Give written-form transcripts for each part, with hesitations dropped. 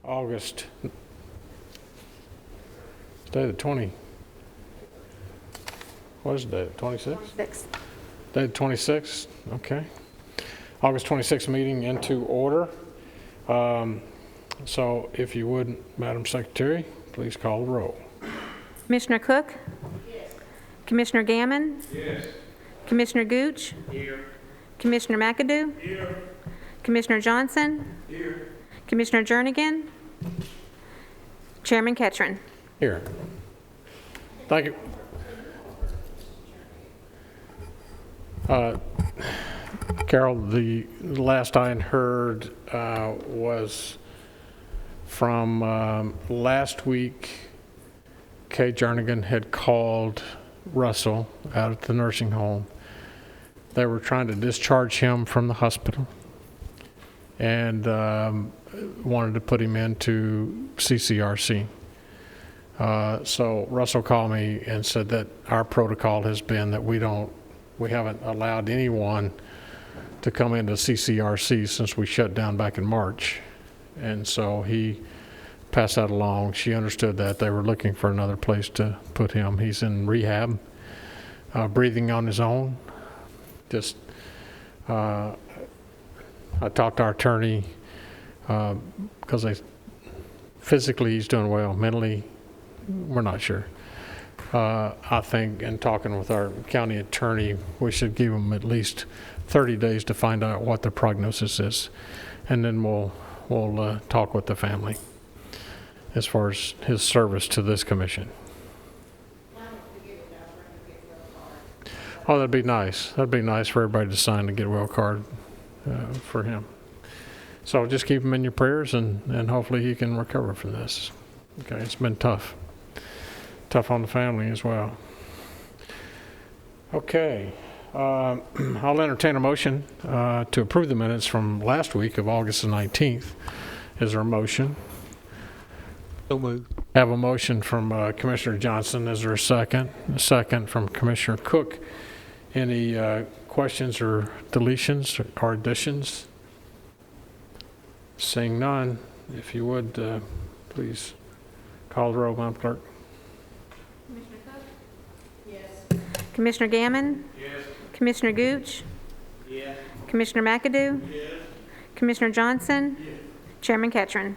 August, today the 20, what is the date, 26th? 6th. Day the 26th, okay. August 26th meeting into order. So if you would, Madam Secretary, please call the roll. Commissioner Cook? Yes. Commissioner Gammon? Yes. Commissioner Gooch? Here. Commissioner McAdoo? Here. Commissioner Johnson? Here. Commissioner Jernigan? Chairman Ketron. Here. Thank you. Carol, the last I had heard was from last week. Kay Jernigan had called Russell out at the nursing home. They were trying to discharge him from the hospital and wanted to put him into CCRC. So Russell called me and said that our protocol has been that we haven't allowed anyone to come into CCRC since we shut down back in March. And so he passed that along. She understood that they were looking for another place to put him. He's in rehab, breathing on his own. Just, I talked to our attorney because physically he's doing well. Mentally, we're not sure. I think in talking with our county attorney, we should give him at least 30 days to find out what the prognosis is. And then we'll talk with the family as far as his service to this commission. Oh, that'd be nice. That'd be nice for everybody to sign the Get Well card for him. So just keep him in your prayers and hopefully he can recover from this. Okay, it's been tough. Tough on the family as well. Okay, I'll entertain a motion to approve the minutes from last week of August the 19th. Is there a motion? So moved. Have a motion from Commissioner Johnson. Is there a second? A second from Commissioner Cook. Any questions or deletions or additions? Seeing none, if you would, please call the roll, Madam Clerk. Commissioner Cook? Yes. Commissioner Gammon? Yes. Commissioner Gooch? Yes. Commissioner McAdoo? Yes. Commissioner Johnson? Yes. Chairman Ketron.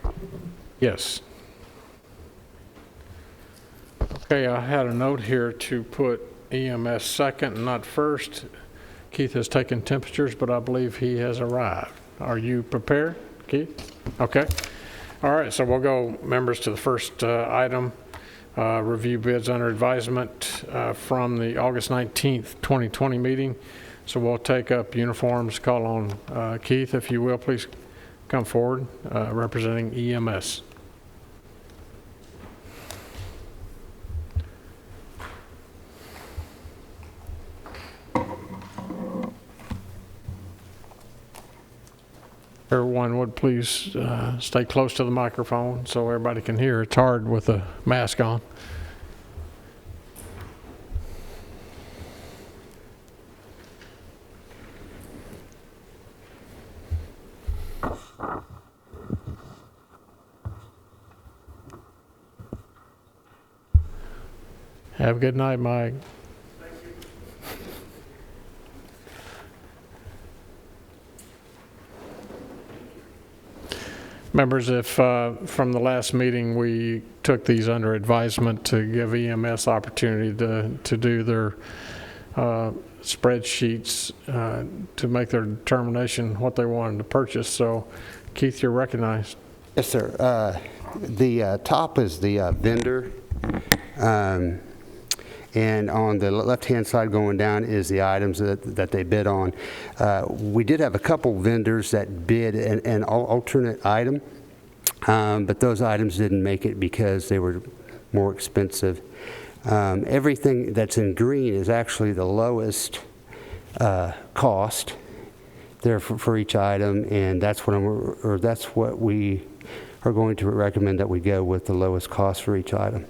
Yes. Okay, I had a note here to put EMS second and not first. Keith has taken temperatures, but I believe he has arrived. Are you prepared, Keith? Okay. All right, so we'll go, members, to the first item. Review bids under advisement from the August 19th, 2020 meeting. So we'll take up uniforms. Call on Keith, if you will, please come forward, representing EMS. Everyone would please stay close to the microphone so everybody can hear. It's hard with a mask on. Have a good night, Mike. Members, if from the last meeting we took these under advisement to give EMS opportunity to do their spreadsheets to make their determination what they wanted to purchase. So, Keith, you're recognized. Yes, sir. The top is the vendor, and on the left-hand side going down is the items that they bid on. We did have a couple vendors that bid an alternate item, but those items didn't make it because they were more expensive. Everything that's in green is actually the lowest cost there for each item, and that's what we are going to recommend, that we go with the lowest cost for each item.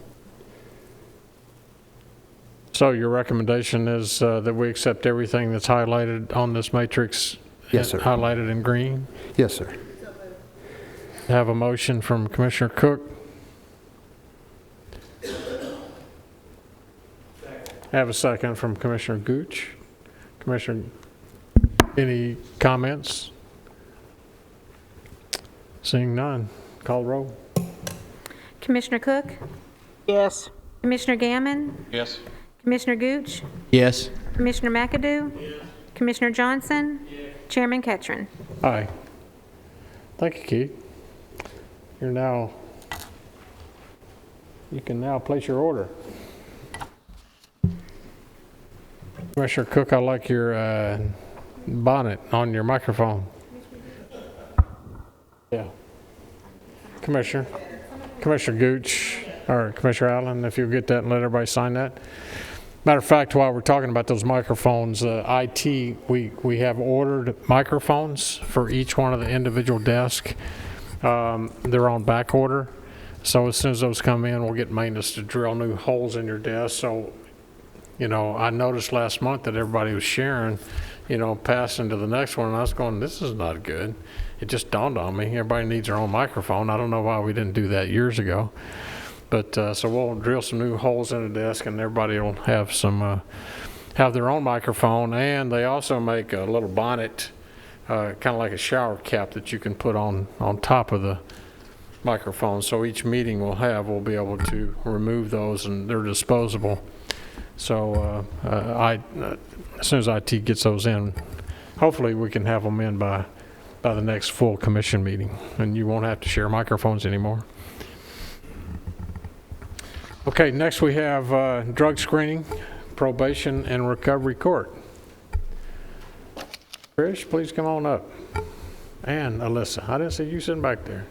So your recommendation is that we accept everything that's highlighted on this matrix? Yes, sir. Highlighted in green? Yes, sir. Have a motion from Commissioner Cook. Have a second from Commissioner Gooch. Commissioner, any comments? Seeing none, call roll. Commissioner Cook? Yes. Commissioner Gammon? Yes. Commissioner Gooch? Yes. Commissioner McAdoo? Commissioner Johnson? Chairman Ketron. Aye. Thank you, Keith. You can now place your order. Commissioner Cook, I like your bonnet on your microphone. Yeah. Commissioner Gooch, or Commissioner Allen, if you'll get that and let everybody sign that. Matter of fact, while we're talking about those microphones, IT, we have ordered microphones for each one of the individual desks. They're on back order. So as soon as those come in, we'll get maintenance to drill new holes in your desk. So, I noticed last month that everybody was sharing, passing to the next one, and I was going, this is not good. It just dawned on me, everybody needs their own microphone. I don't know why we didn't do that years ago. But so we'll drill some new holes in the desk, and everybody will have have their own microphone. And they also make a little bonnet, kind of like a shower cap that you can put on top of the microphone. So each meeting we'll be able to remove those, and they're disposable. So as soon as IT gets those in, hopefully we can have them in by the next full commission meeting, and you won't have to share microphones anymore. Okay, next we have drug screening, probation, and recovery court. Trish, please come on up. And Alyssa, I didn't see you sitting back there.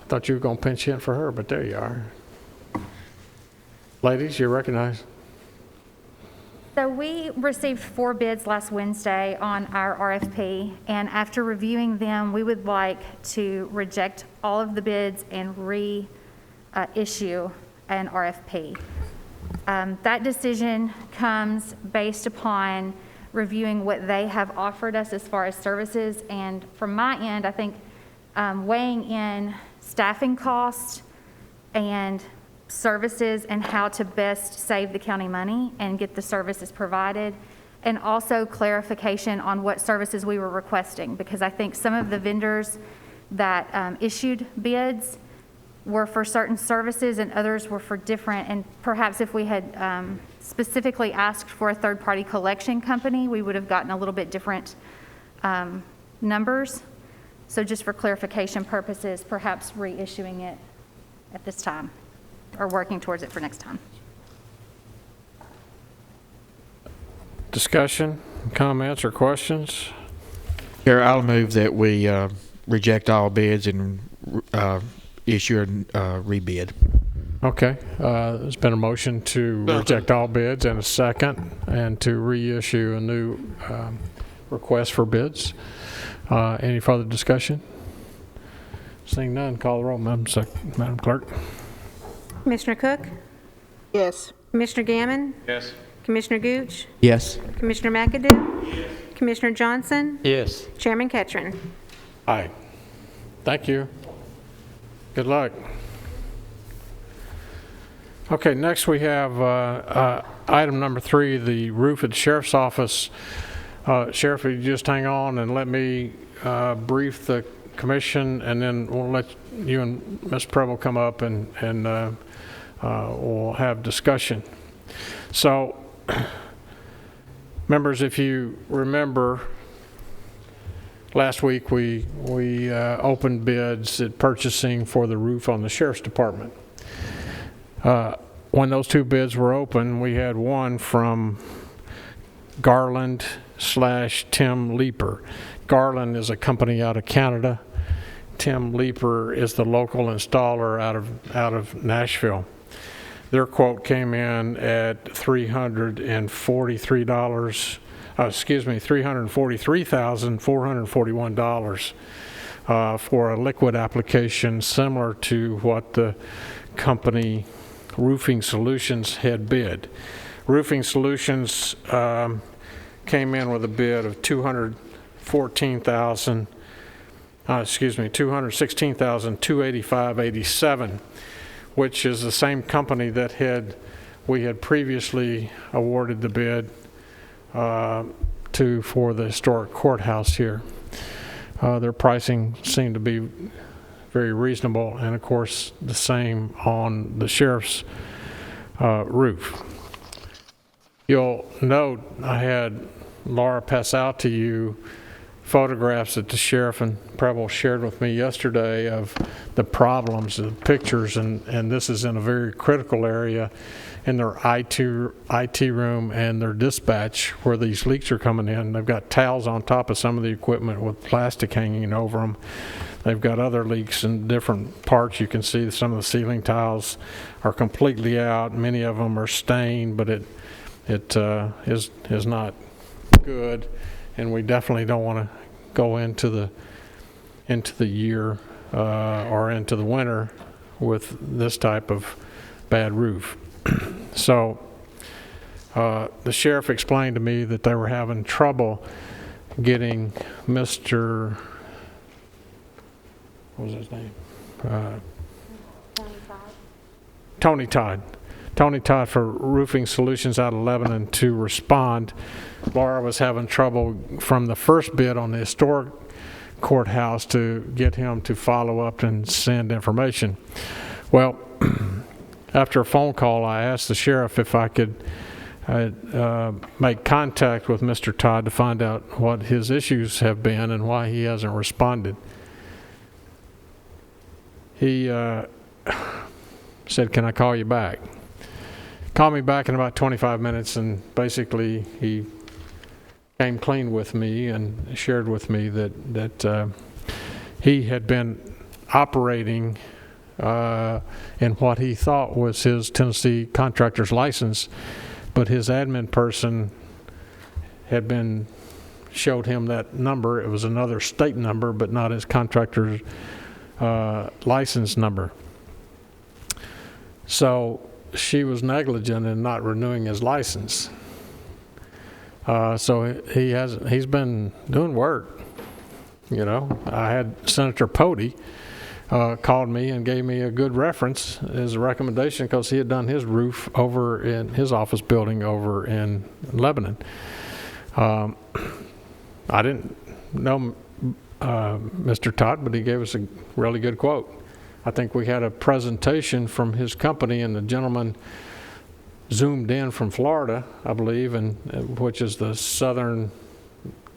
I thought you were going to pinch hit for her, but there you are. Ladies, you're recognized. So we received 4 bids last Wednesday on our RFP, and after reviewing them, we would like to reject all of the bids and reissue an RFP. That decision comes based upon reviewing what they have offered us as far as services, and from my end, I think weighing in staffing costs and services and how to best save the county money and get the services provided, and also clarification on what services we were requesting, because I think some of the vendors that issued bids were for certain services and others were for different, and perhaps if we had specifically asked for a third-party collection company, we would have gotten a little bit different numbers. So just for clarification purposes, perhaps reissuing it at this time, or working towards it for next time. Discussion, comments, or questions? Chair, I'll move that we reject all bids and issue a rebid. Okay, there's been a motion to reject all bids and a second, and to reissue a new request for bids. Any further discussion? Seeing none, call the roll, Madam Clerk. Commissioner Cook? Yes. Commissioner Gammon? Yes. Commissioner Gooch? Yes. Commissioner McAdoo? Commissioner Johnson? Yes. Chairman Ketron. Aye. Thank you. Good luck. Okay, next we have item number 3, the roof at the Sheriff's Office. Sheriff, if you just hang on and let me brief the commission, and then we'll let you and Ms. Preble come up and we'll have discussion. So, members, if you remember, last week we opened bids at purchasing for the roof on the Sheriff's Department. When those 2 bids were open, we had one from Garland/Tim Leeper. Garland is a company out of Canada. Tim Leeper is the local installer out of Nashville. Their quote came in at $343,441 for a liquid application similar to what the company Roofing Solutions had bid. Roofing Solutions came in with a bid of 216,285.87, which is the same company that we had previously awarded the bid to for the historic courthouse here. Their pricing seemed to be very reasonable, and of course the same on the sheriff's roof. You'll note I had Laura pass out to you photographs that the sheriff and Preble shared with me yesterday of the problems, the pictures, and this is in a very critical area in their IT room and their dispatch where these leaks are coming in. They've got towels on top of some of the equipment with plastic hanging over them. They've got other leaks in different parts. You can see some of the ceiling tiles are completely out. Many of them are stained, but it is not good, and we definitely don't want to go into the year or into the winter with this type of bad roof. So the sheriff explained to me that they were having trouble getting Mr. what was his name? Tony Todd for Roofing Solutions out of Lebanon to respond. Laura was having trouble from the first bid on the historic courthouse to get him to follow up and send information. Well, after a phone call, I asked the sheriff if I could make contact with Mr. Todd to find out what his issues have been and why he hasn't responded. He said, "Can I call you back?" Called me back in about 25 minutes, and basically he came clean with me and shared with me that he had been operating in what he thought was his Tennessee contractor's license, but his admin person had showed him that number. It was another state number, but not his contractor's license number. So she was negligent in not renewing his license. So he's been doing work. You know, I had Senator Pody called me and gave me a good reference as a recommendation because he had done his roof over in his office building over in Lebanon. I didn't know Mr. Todd, but he gave us a really good quote. I think we had a presentation from his company, and the gentleman zoomed in from Florida, I believe, and which is the Southern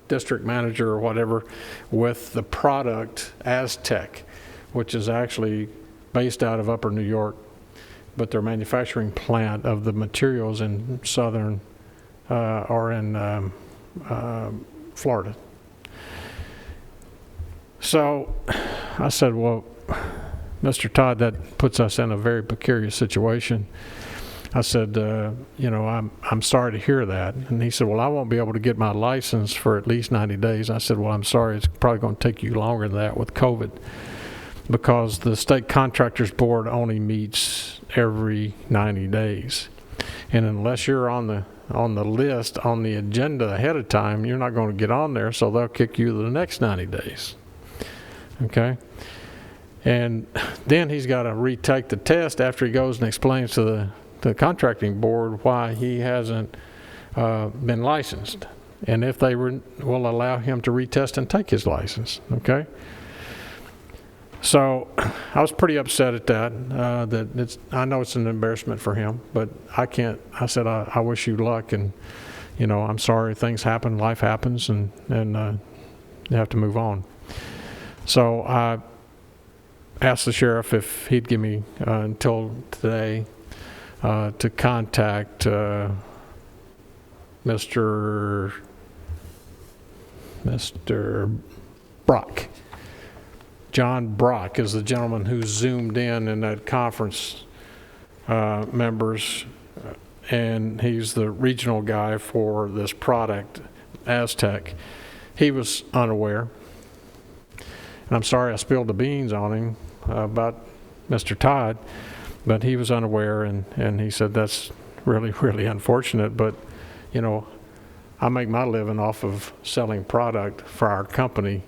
District Manager or whatever, with the product Aztec, which is actually based out of Upper New York, but their manufacturing plant of the materials in Southern or in Florida. So I said, well, Mr. Todd, that puts us in a very precarious situation. I said, you know, I'm sorry to hear that. And he said, well, I won't be able to get my license for at least 90 days. I said, well, I'm sorry, it's probably going to take you longer than that with COVID, because the State Contractors Board only meets every 90 days. And unless you're on the list, on the agenda ahead of time, you're not going to get on there, so they'll kick you the next 90 days. Okay? And then he's got to retake the test after he goes and explains to the contracting board why he hasn't been licensed, and if they will allow him to retest and take his license. Okay? So I was pretty upset at that. I know it's an embarrassment for him, but I can't. I said, I wish you luck, and you know, I'm sorry, things happen, life happens, and you have to move on. So I asked the sheriff if he'd give me until today to contact Mr. Brock. John Brock is the gentleman who zoomed in that conference members, and he's the regional guy for this product, Aztec. He was unaware, and I'm sorry I spilled the beans on him about Mr. Todd, but he was unaware, and he said that's really, really unfortunate, but you know, I make my living off of selling product for our company,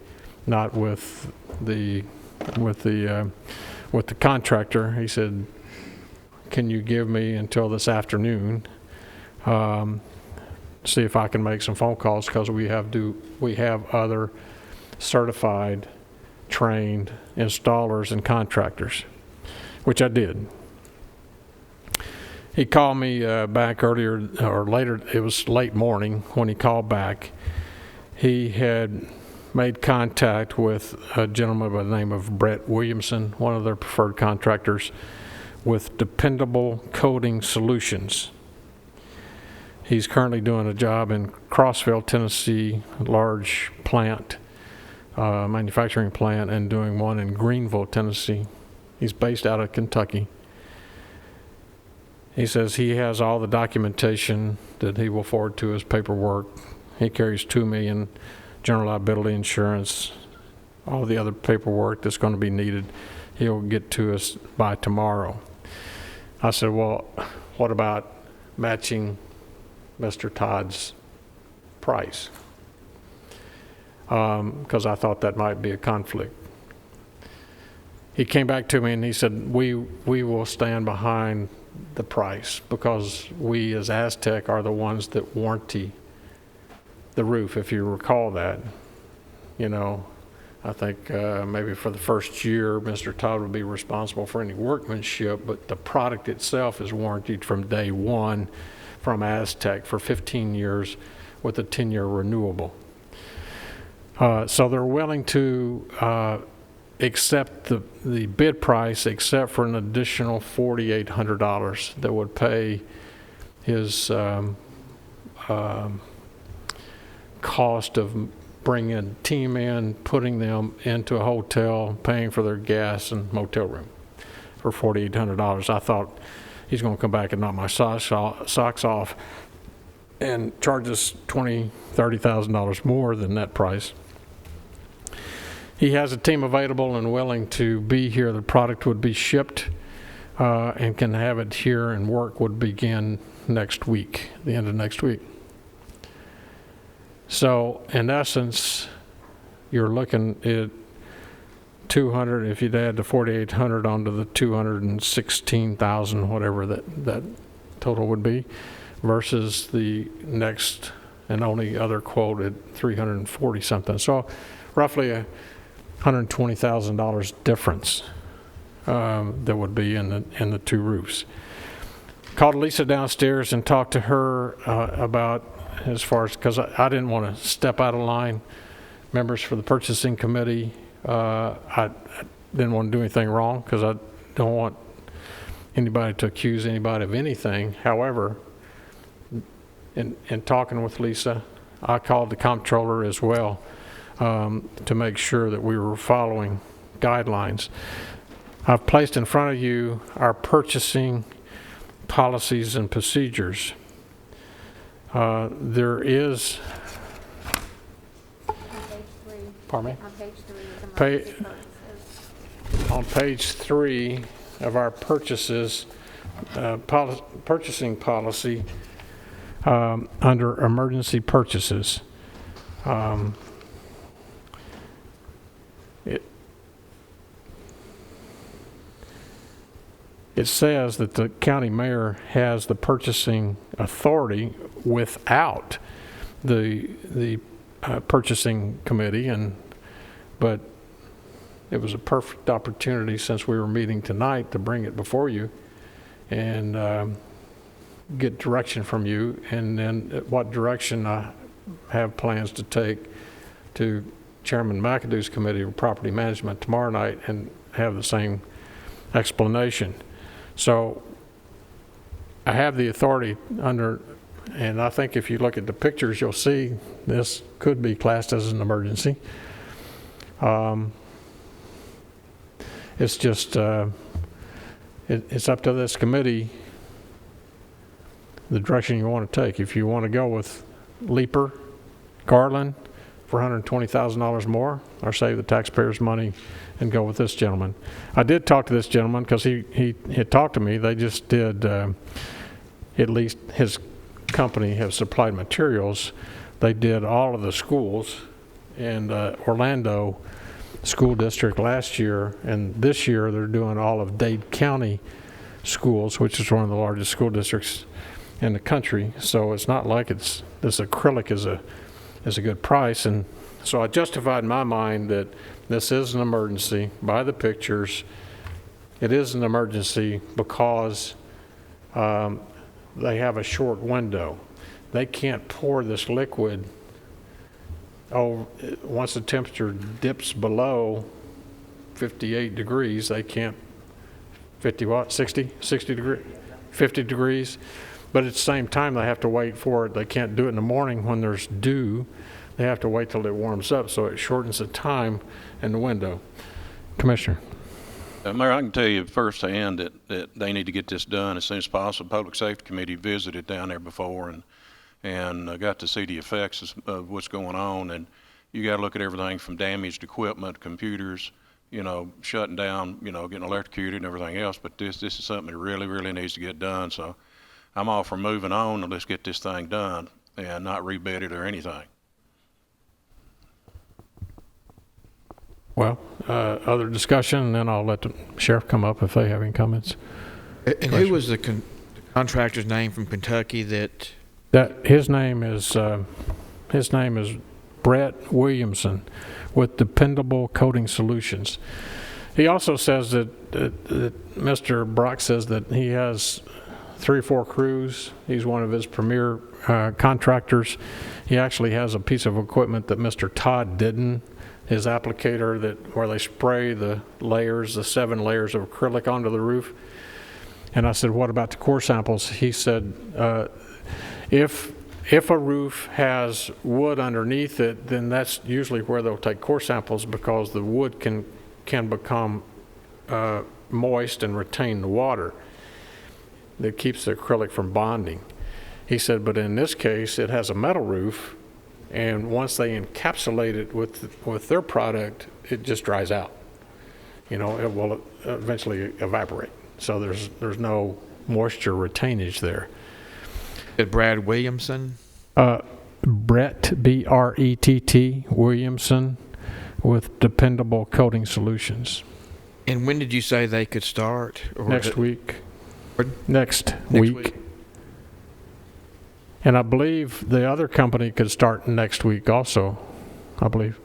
not with the contractor. He said, can you give me until this afternoon, see if I can make some phone calls, because we have other certified, trained installers and contractors, which I did. He called me back earlier, or later, it was late morning when he called back. He had made contact with a gentleman by the name of Brett Williamson, one of their preferred contractors, with Dependable Coating Solutions. He's currently doing a job in Crossville, Tennessee, a large plant, manufacturing plant, and doing one in Greenville, Tennessee. He's based out of Kentucky. He says he has all the documentation that he will forward to his paperwork. He carries $2 million general liability insurance, all the other paperwork that's going to be needed. He'll get to us by tomorrow. I said, well, what about matching Mr. Todd's price? Because I thought that might be a conflict. He came back to me and he said, we will stand behind the price, because we as Aztec are the ones that warranty the roof. If you recall that, I think maybe for the first year, Mr. Todd would be responsible for any workmanship, but the product itself is warranted from day one from Aztec for 15 years with a 10-year renewable. So they're willing to accept the bid price, except for an additional $4,800 that would pay his cost of bringing a team in, putting them into a hotel, paying for their gas and motel room for $4,800. I thought he's going to come back and knock my socks off and charge us $20,000, $30,000 more than that price. He has a team available and willing to be here. The product would be shipped and can have it here, and work would begin next week, the end of next week. So in essence, you're looking at 200, if you'd add the 4,800 onto the 216,000, whatever that total would be, versus the next and only other quote at 340 something. So roughly a $120,000 difference that would be in the two roofs. Called Lisa downstairs and talked to her about, as far as, because I didn't want to step out of line. Members for the purchasing committee, I didn't want to do anything wrong, because I don't want anybody to accuse anybody of anything. However, in talking with Lisa, I called the comptroller as well to make sure that we were following guidelines. I've placed in front of you our purchasing policies and procedures. There is, pardon me? On page 3 is emergency purchases. On page 3 of our purchases, purchasing policy, under emergency purchases, it says that the county mayor has the purchasing authority without the purchasing committee, but it was a perfect opportunity, since we were meeting tonight, to bring it before you and get direction from you, and then what direction I have plans to take to Chairman McAdoo's Committee of Property Management tomorrow night, and have the same explanation. So I have the authority under, and I think if you look at the pictures, you'll see this could be classed as an emergency. It's just, it's up to this committee the direction you want to take. If you want to go with Leeper, Garland for $120,000 more, or save the taxpayers' money and go with this gentleman. I did talk to this gentleman, because he had talked to me. They just did, at least his company have supplied materials they did all of the schools in Orlando School District last year, and this year they're doing all of Dade County schools, which is one of the largest school districts in the country. So it's not like this acrylic is a good price. And so I justified in my mind that this is an emergency by the pictures. It is an emergency because they have a short window. They can't pour this liquid once the temperature dips below 58 degrees. They can't 60 degrees, 50 degrees. But at the same time, they have to wait for it. They can't do it in the morning when there's dew. They have to wait till it warms up, so it shortens the time in the window. Commissioner. Mayor, I can tell you firsthand that they need to get this done as soon as possible. Public Safety Committee visited down there before and got to see the effects of what's going on. And you got to look at everything from damaged equipment, computers, shutting down, getting electrocuted and everything else. But this is something that really, really needs to get done. So I'm all for moving on and let's get this thing done and not rebid it or anything. Well, other discussion, and then I'll let the sheriff come up if they have any comments. And who was the contractor's name from Kentucky that? His name is Brett Williamson with Dependable Coating Solutions. He also says that Mr. Brock says that he has 3 or 4 crews. He's one of his premier contractors. He actually has a piece of equipment that Mr. Todd didn't. His applicator where they spray the 7 layers of acrylic onto the roof. And I said, what about the core samples? He said, if a roof has wood underneath it, then that's usually where they'll take core samples because the wood can become moist and retain the water that keeps the acrylic from bonding. He said, but in this case, it has a metal roof, and once they encapsulate it with their product, it just dries out. It will eventually evaporate. So there's no moisture retainage there. Brad Williamson? Brett, B-R-E-T-T, Williamson, with Dependable Coating Solutions. And when did you say they could start? Next week. Pardon? Next week. And I believe the other company could start next week also, I believe.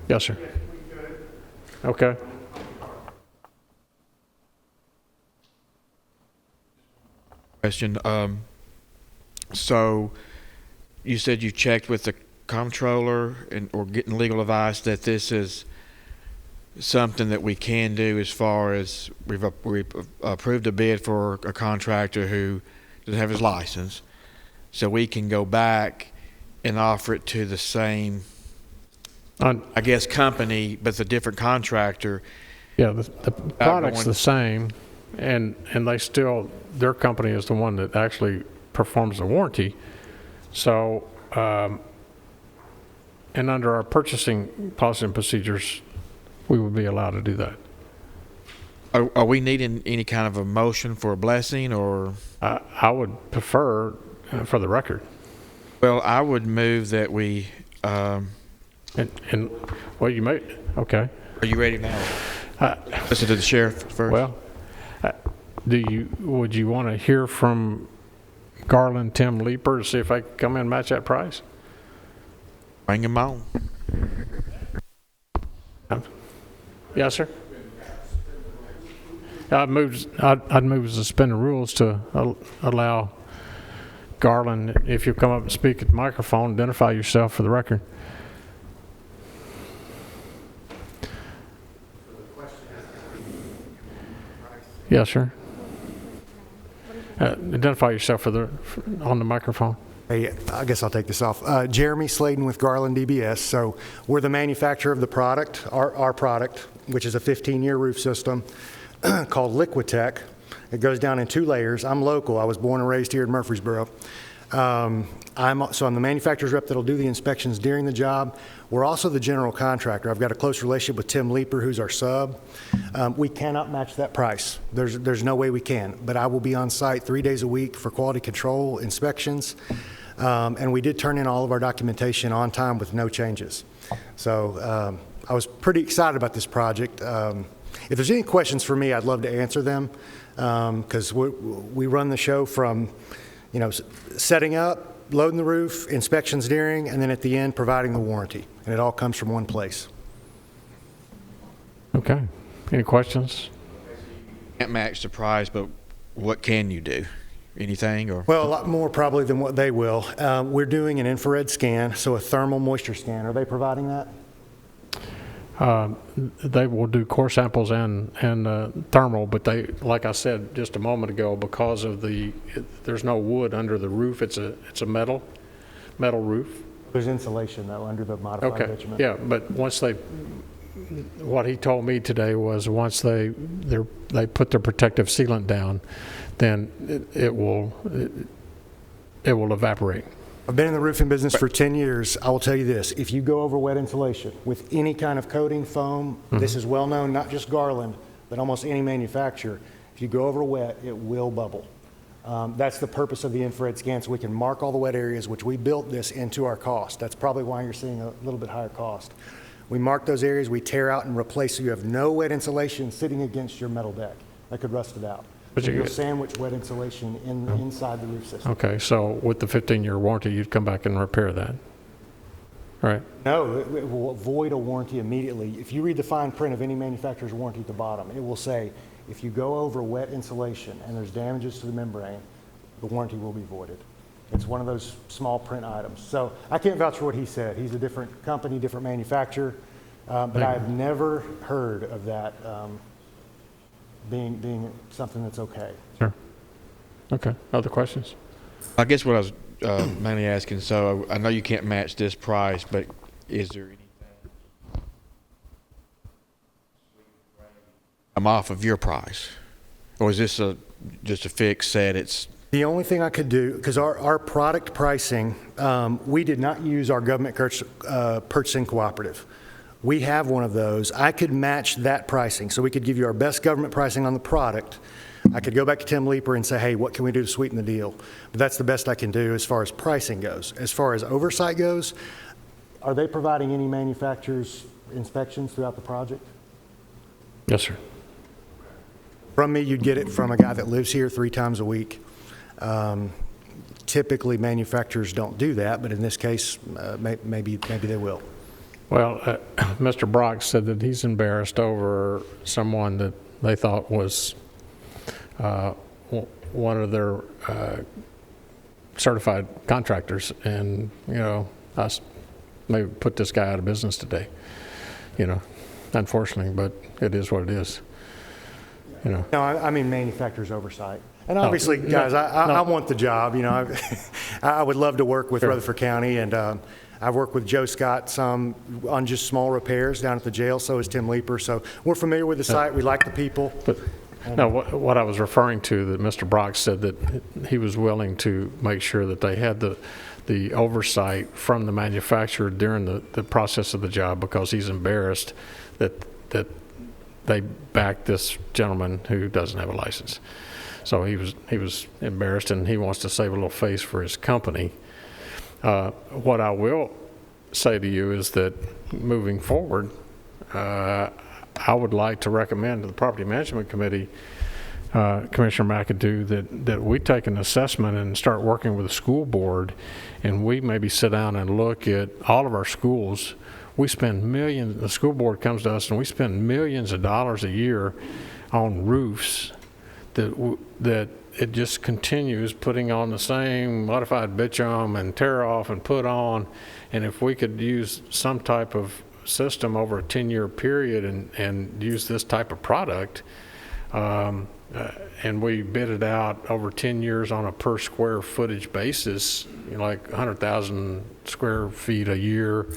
Yes, sir. Okay. Question. So you said you checked with the comptroller or getting legal advice that this is something that we can do as far as we've approved a bid for a contractor who doesn't have his license, so we can go back and offer it to the same, I guess, company, but the different contractor. Yeah, the product's the same, and they still, their company is the one that actually performs the warranty. So, and under our purchasing policy and procedures, we would be allowed to do that. Are we needing any kind of a motion for a blessing, or? I would prefer, for the record. Well, I would move that we. And well, you may. Okay. Are you ready now? Listen to the sheriff first. Well, would you want to hear from Garland Tim Leeper to see if I can come in and match that price? Bring him on. Yes, sir. I'd move to suspend the rules to allow Garland, if you come up and speak at the microphone, identify yourself for the record. Yes, sir. Identify yourself on the microphone. Hey, I guess I'll take this off. Jeremy Sladen with Garland DBS. So we're the manufacturer of the product, our product, which is a 15-year roof system called Liquitech. It goes down in 2 layers. I'm local. I was born and raised here in Murfreesboro. I'm the manufacturer's rep that'll do the inspections during the job. We're also the general contractor. I've got a close relationship with Tim Leeper, who's our sub. We cannot match that price. There's no way we can. But I will be on site 3 days a week for quality control inspections. And we did turn in all of our documentation on time with no changes. So I was pretty excited about this project. If there's any questions for me, I'd love to answer them, because we run the show from, setting up, loading the roof, inspections during, and then at the end, providing the warranty. And it all comes from one place. Okay. Any questions? Can't match the price, but what can you do? Anything or? Well, a lot more probably than what they will. We're doing an infrared scan, so a thermal moisture scan. Are they providing that? They will do core samples and thermal, but they, like I said just a moment ago, because of there's no wood under the roof. It's a metal roof. There's insulation, though, under the modified Okay. bitumen. Yeah, but what he told me today was once they put their protective sealant down, then it will evaporate. I've been in the roofing business for 10 years. I will tell you this. If you go over wet insulation with any kind of coating, foam, this is well known, not just Garland, but almost any manufacturer. If you go over wet, it will bubble. That's the purpose of the infrared scan, so we can mark all the wet areas, which we built this into our cost. That's probably why you're seeing a little bit higher cost. We mark those areas, we tear out and replace, so you have no wet insulation sitting against your metal deck. That could rust it out. But So you you'll get- sandwich wet insulation inside the roof system. Okay, so with the 15-year warranty, you'd come back and repair that, right? No, it will void a warranty immediately. If you read the fine print of any manufacturer's warranty at the bottom, it will say, if you go over wet insulation and there's damages to the membrane, the warranty will be voided. It's one of those small print items. So I can't vouch for what he said. He's a different company, different manufacturer, but I have never heard of that being something that's okay. Sure. Okay, other questions? I guess what I was mainly asking, so I know you can't match this price, but is there anything I'm off of your price? Or is this just a fixed set? It's The only thing I could do, because our product pricing, we did not use our government purchasing cooperative. We have one of those. I could match that pricing, so we could give you our best government pricing on the product. I could go back to Tim Leeper and say, hey, what can we do to sweeten the deal? But that's the best I can do as far as pricing goes. As far as oversight goes, are they providing any manufacturers' inspections throughout the project? Yes, sir. From me, you'd get it from a guy that lives here 3 times a week. Typically, manufacturers don't do that, but in this case, maybe they will. Well, Mr. Brock said that he's embarrassed over someone that they thought was one of their certified contractors, and us maybe put this guy out of business today. Unfortunately, but it is what it is. No, I mean manufacturers' oversight. And obviously, guys, I want the job. I would love to work with Sure. Rutherford County, and I've worked with Joe Scott some on just small repairs down at the jail, so is Tim Leeper. So we're familiar with the site. We like the people. But no, what I was referring to, that Mr. Brock said that he was willing to make sure that they had the oversight from the manufacturer during the process of the job, because he's embarrassed that they backed this gentleman who doesn't have a license. So he was embarrassed, and he wants to save a little face for his company. What I will say to you is that moving forward, I would like to recommend to the Property Management Committee, Commissioner McAdoo, that we take an assessment and start working with the school board, and we maybe sit down and look at all of our schools. We spend millions, the school board comes to us, and we spend millions of dollars a year on roofs that it just continues putting on the same modified bitumen and tear off and put on. And if we could use some type of system over a 10-year period and use this type of product, and we bid it out over 10 years on a per square footage basis, like 100,000 square feet a year,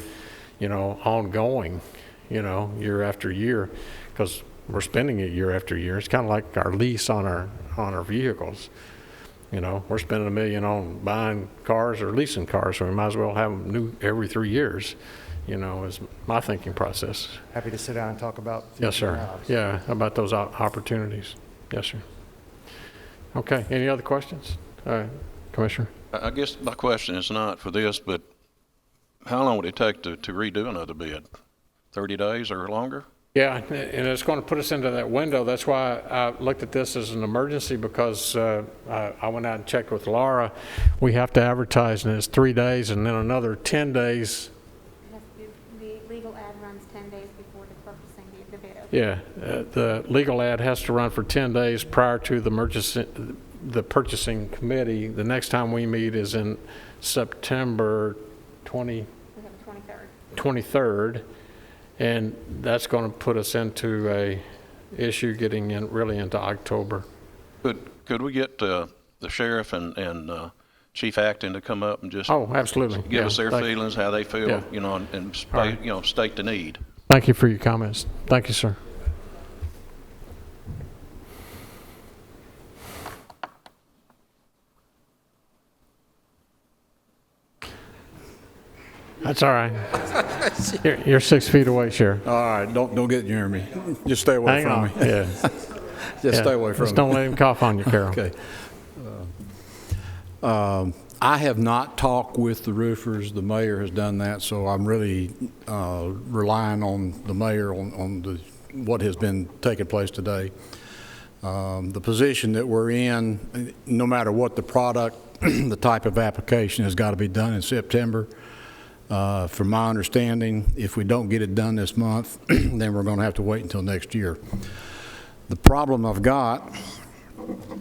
ongoing, year after year, because we're spending it year after year. It's kind of like our lease on our vehicles. We're spending $1 million on buying cars or leasing cars, so we might as well have them new every 3 years, is my thinking process. Happy to sit down and talk about. Yes, sir. Yeah, about those opportunities. Yes, sir. Okay, any other questions? Commissioner. I guess my question is not for this, but how long would it take to redo another bid? 30 days or longer? Yeah, and it's going to put us into that window. That's why I looked at this as an emergency, because I went out and checked with Laura. We have to advertise, and it's 3 days, and then another 10 days. The legal ad runs 10 days before the purchasing the bid opens. Yeah, the legal ad has to run for 10 days prior to the purchasing committee. The next time we meet is in September We have a 23rd. 23rd, and that's going to put us into a issue getting in really into October. Could we get the sheriff and Chief Acton to come up and just Oh, absolutely. give Yeah, us their thank- feelings, how they feel, Yeah. you know, and All right. you know, state the need? Thank you for your comments. Thank you, sir. That's all right. You're 6 feet away, Sheriff. All right, don't get near me. Just stay away Hang from on. me. Yeah. Just stay away from Just me. don't let him cough on you, Carol. Okay. I have not talked with the roofers. The mayor has done that, so I'm really relying on the mayor on what has been taking place today. The position that we're in, no matter what the product, the type of application has got to be done in September. From my understanding, if we don't get it done this month, then we're going to have to wait until next year. The problem I've got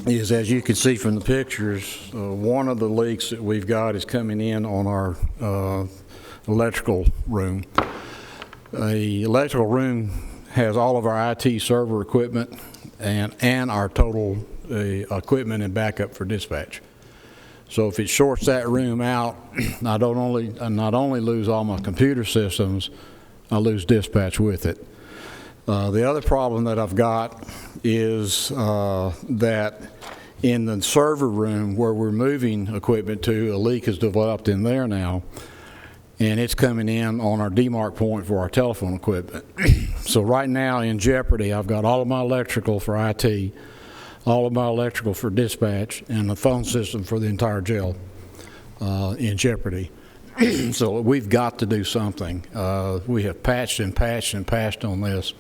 is, as you can see from the pictures, one of the leaks that we've got is coming in on our electrical room. The electrical room has all of our IT server equipment and our total equipment and backup for dispatch. So if it shorts that room out, I not only lose all my computer systems, I lose dispatch with it. The other problem that I've got is that in the server room where we're moving equipment to, a leak has developed in there now, and it's coming in on our demarc point for our telephone equipment. So right now in jeopardy, I've got all of my electrical for IT, all of my electrical for dispatch, and the phone system for the entire jail in jeopardy. So we've got to do something. We have patched and patched and patched on this.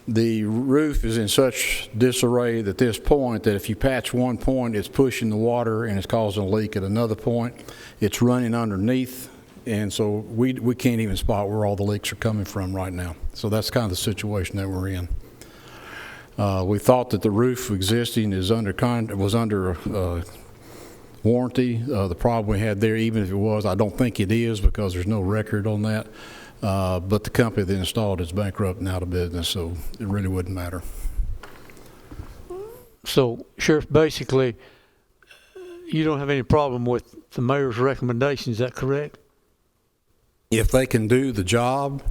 The roof is in such disarray at this point that if you patch one point, it's pushing the water and it's causing a leak at another point. It's running underneath, and so we can't even spot where all the leaks are coming from right now. So that's kind of the situation that we're in. We thought that the roof existing was under warranty. The problem we had there, even if it was, I don't think it is, because there's no record on that. But the company that installed is bankrupt and out of business, so it really wouldn't matter. So, Sheriff, basically, you don't have any problem with the mayor's recommendation, is that correct? If they can do the job,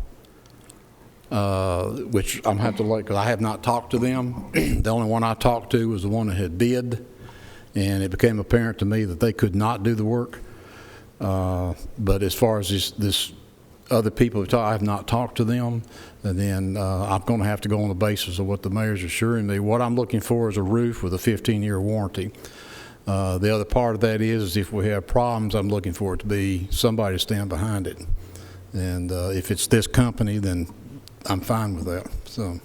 which I'm going to have to look, because I have not talked to them. The only one I talked to was the one that had bid, and it became apparent to me that they could not do the work. But as far as this other people I have not talked to them, and then I'm going to have to go on the basis of what the mayor's assuring me. What I'm looking for is a roof with a 15-year warranty. The other part of that is if we have problems, I'm looking for it to be somebody to stand behind it. And if it's this company, then I'm fine with that. So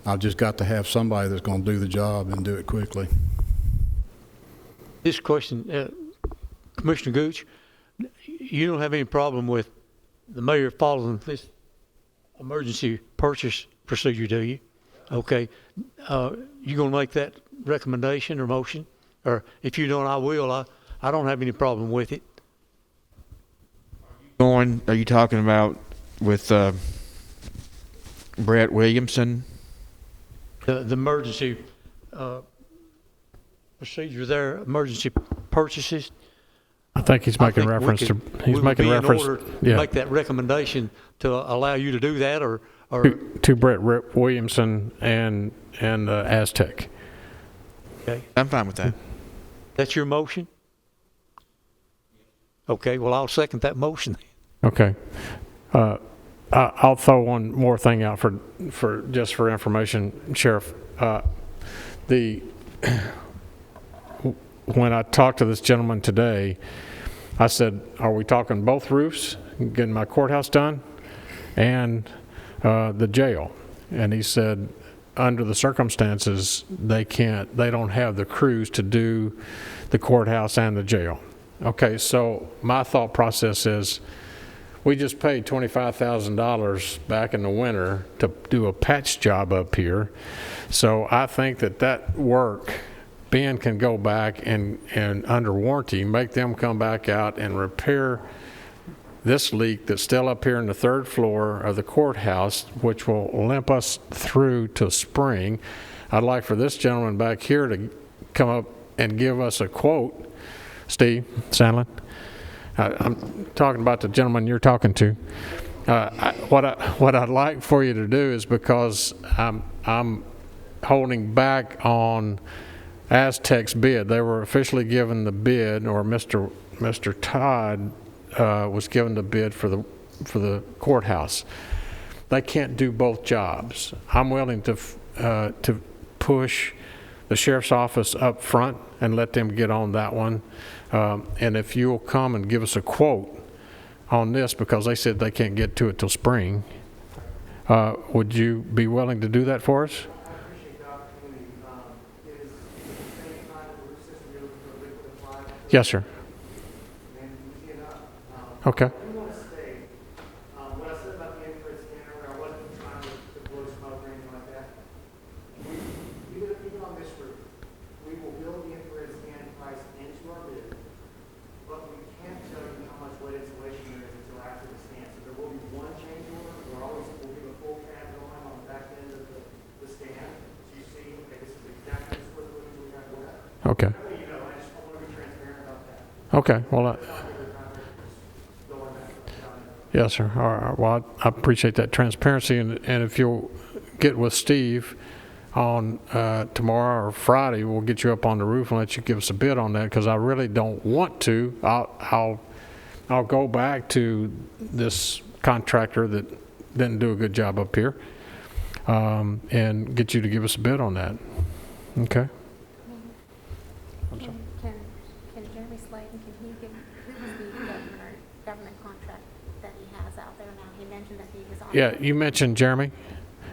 I've just got to have somebody that's going to do the job and do it quickly. This question, Commissioner Gooch, you don't have any problem with the mayor following this emergency purchase procedure, do you? Okay. You going to make that recommendation or motion? Or if you don't, I will. I don't have any problem with it. Are you talking about with Brett Williamson? The emergency procedure there, emergency purchases. I think he's making reference to, he's making reference, yeah, Make that recommendation to allow you to do that, or to Brett Williamson and Aztec. okay, I'm fine with that. that's your motion. Okay, well, I'll second that motion. Okay. I'll throw one more thing out for just for information, Sheriff. when I talked to this gentleman today, I said, are we talking both roofs, getting my courthouse done, and the jail? And he said, under the circumstances, they don't have the crews to do the courthouse and the jail. Okay, so my thought process is, we just paid $25,000 back in the winter to do a patch job up here. So I think that work, Ben can go back and under warranty, make them come back out and repair this leak that's still up here in the 3rd floor of the courthouse, which will limp us through to spring. I'd like for this gentleman back here to come up and give us a quote. Steve Sandlin, I'm talking about the gentleman you're talking to. What I'd like for you to do is, because I'm holding back on Aztec's bid. They were officially given the bid, or Mr. Todd was given the bid for the courthouse. They can't do both jobs. I'm willing to push the sheriff's office up front and let them get on that one. And if you'll come and give us a quote on this, because they said they can't get to it till spring, would you be willing to do that for us? Yes, sir. Okay. What I said about the infrared scanner, I wasn't trying to blow smoke or anything like that. Even on this roof, we will build the infrared scan price into our bid, but we can't tell you how much lead insulation there is until after the scan. So there will be one change order. We'll give a full tab going on the back end of the scan. So you see, okay, this is exactly the square footage we have left. Okay. You know, I just want to be transparent about that. Okay. Well, yes, sir. All right. Well, I appreciate that transparency, and if you'll get with Steve on tomorrow or Friday, we'll get you up on the roof and let you give us a bid on that, because I really don't want to. I'll go back to this contractor that didn't do a good job up here, and get you to give us a bid on that. Okay. Can Jeremy Slayton, can he give, who is the government contract that he has out there now? He mentioned that he was on. Yeah, you mentioned, Jeremy,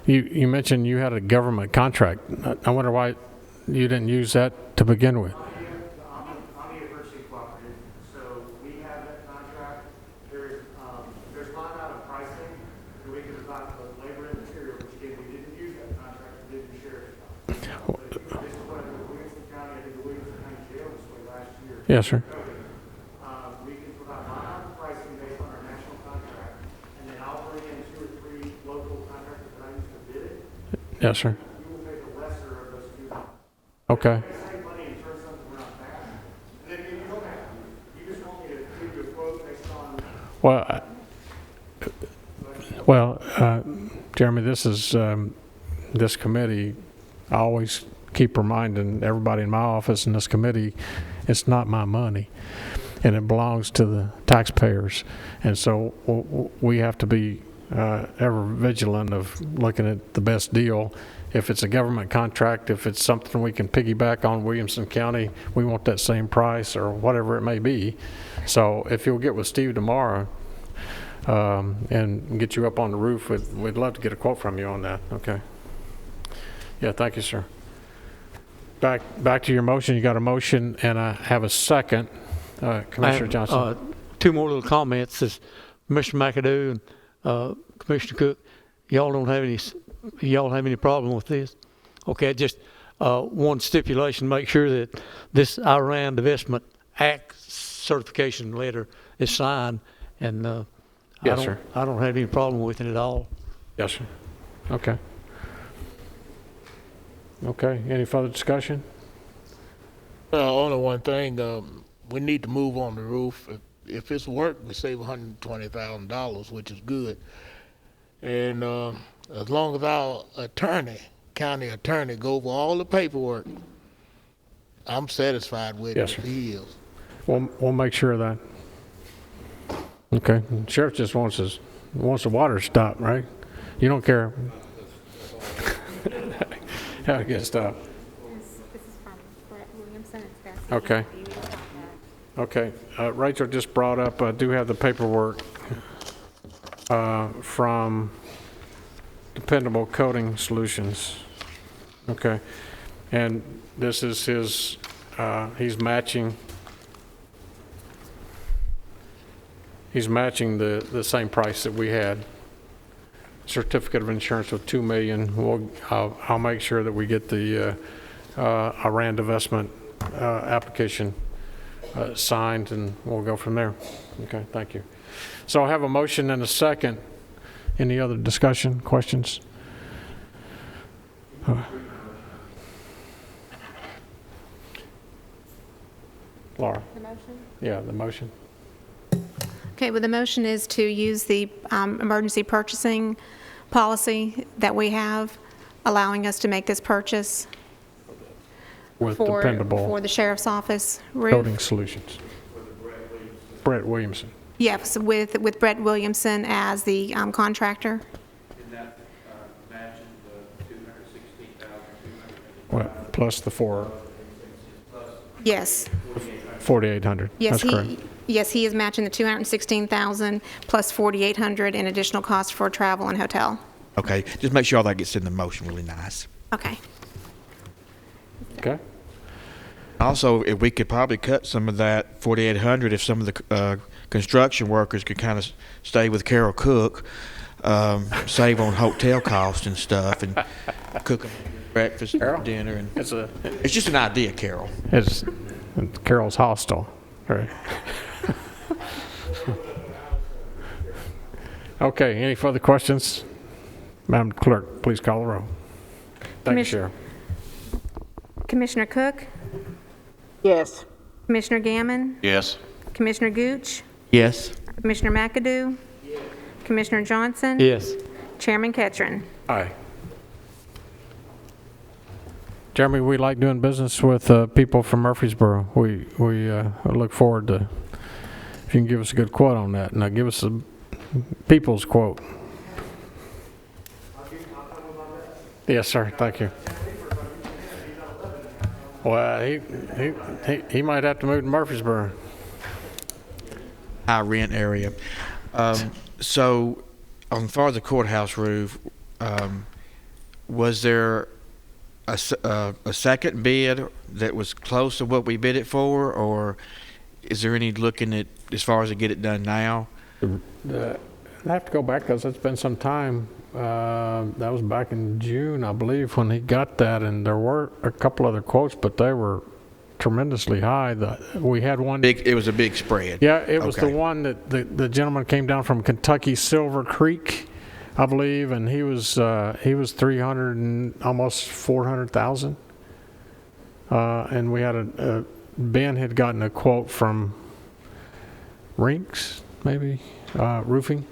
you mentioned you had a government contract. I wonder why you didn't use that to begin with. I'm a university cooperative, so we have that contract. There's line item pricing, and we can provide the labor and material, which again, we didn't use that contract, we did the sheriff's contract. But this is what the Williamson County, I did the Williamson County Jail this way last year. Yes, sir. We can provide line item pricing based on our national contract, and then I'll bring in 2 or 3 local contractors that I used to bid it. Yes, sir. We will pay the lesser of those 2. Okay. Save money and turn something around fast. And then you don't have to. You just want me to give you a quote based on. Jeremy, this is this committee. I always keep reminding everybody in my office and this committee, it's not my money, and it belongs to the taxpayers. And so we have to be ever vigilant of looking at the best deal. If it's a government contract, if it's something we can piggyback on Williamson County, we want that same price or whatever it may be. So if you'll get with Steve tomorrow and get you up on the roof, we'd love to get a quote from you on that. Okay. Yeah, thank you, sir. Back to your motion. You got a motion, and I have a second. Commissioner Johnson. 2 more little comments. Is Commissioner McAdoo and Commissioner Cook, y'all have any problem with this? Okay, just one stipulation: make sure that this Iran Divestment Act certification letter is signed, and Yes, sir. I don't have any problem with it at all. Yes, sir. Okay. Okay. Any further discussion? Only one thing, we need to move on the roof. If it's work, we save $120,000, which is good. And as long as our county attorney, go over all the paperwork, I'm satisfied with Yes, it sir. if he is. We'll make sure of that. Okay. Sheriff just wants the water stopped, right? You don't care how it gets stopped. This is from Brett Williamson. It's got Okay. Okay. Rachel just brought up, I do have the paperwork from Dependable Coating Solutions. Okay. And this is his, he's matching the same price that we had. Certificate of insurance of $2 million. I'll make sure that we get the a RAND investment application signed, and we'll go from there. Okay, thank you. So I have a motion and a second. Any other discussion, questions? Laura? The motion? Yeah, the motion. Okay, well, the motion is to use the emergency purchasing policy that we have, allowing us to make this purchase With for Dependable the sheriff's office roof. Coating Solutions. Brett Williamson. Yes, with Brett Williamson as the contractor. And that matching the $216,200. Well, plus the Yes. 4,800. Yes, That's correct. yes, he is matching the 216,000 plus 4,800 in additional cost for travel and hotel. Okay, just make sure all that gets in the motion really nice. Okay. Okay. Also, if we could probably cut some of that 4,800, if some of the construction workers could kind of stay with Carol Cook, save on hotel costs and stuff, and cook them breakfast, Carol? dinner, and It's it's just an idea, Carol. Carol's Hostel, right? Okay, any further questions? Madam Clerk, please call the roll. Thank you, Sheriff. Commissioner Cook? Yes. Commissioner Gammon? Yes. Commissioner Gooch? Yes. Commissioner McAdoo? Commissioner Johnson? Yes. Chairman Ketron? Aye. Jeremy, we like doing business with people from Murfreesboro. We look forward to, if you can give us a good quote on that. Now give us a people's quote. Yes, sir. Thank you. Well, he might have to move to Murfreesboro. High rent area. So, on far as the courthouse roof, was there a second bid that was close to what we bid it for, or is there any looking at as far as to get it done now? I have to go back because it's been some time. That was back in June, I believe, when he got that, and there were a couple other quotes, but they were tremendously high. We had one. It was a big spread. Yeah, it was Okay. the one that the gentleman came down from Kentucky, Silver Creek, I believe, and he was 300 and almost 400,000. And we had Ben had gotten a quote from Rinks, maybe roofing,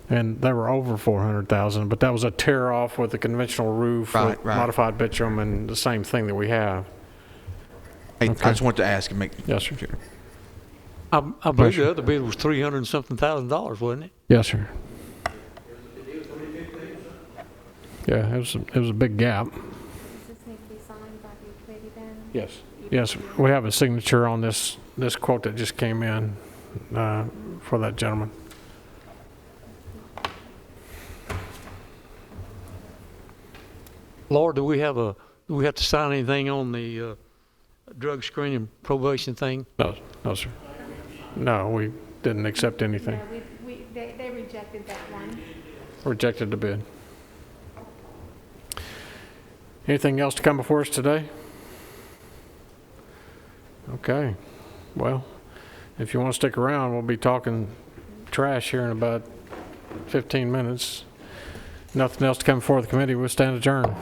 and they were over 400,000. But that was a tear off with a conventional roof, Right, with right. modified bitumen, and the same thing that we have. Hey, Okay. I just wanted to ask and make Yes, sir. sure. I believe Pleasure. the other bid was $300 and something thousand, wasn't it? Yes, sir. Yeah, it was a big gap. Does this need to be signed by the committee then? Yes. Yes, we have a signature on this quote that just came in for that gentleman. Laura, do we have to sign anything on the drug screening probation thing? No, sir. No, we didn't accept anything. They rejected that one. Rejected the bid. Anything else to come before us today? Okay. Well, if you want to stick around, we'll be talking trash here in about 15 minutes. Nothing else to come before the committee. We'll stand adjourned.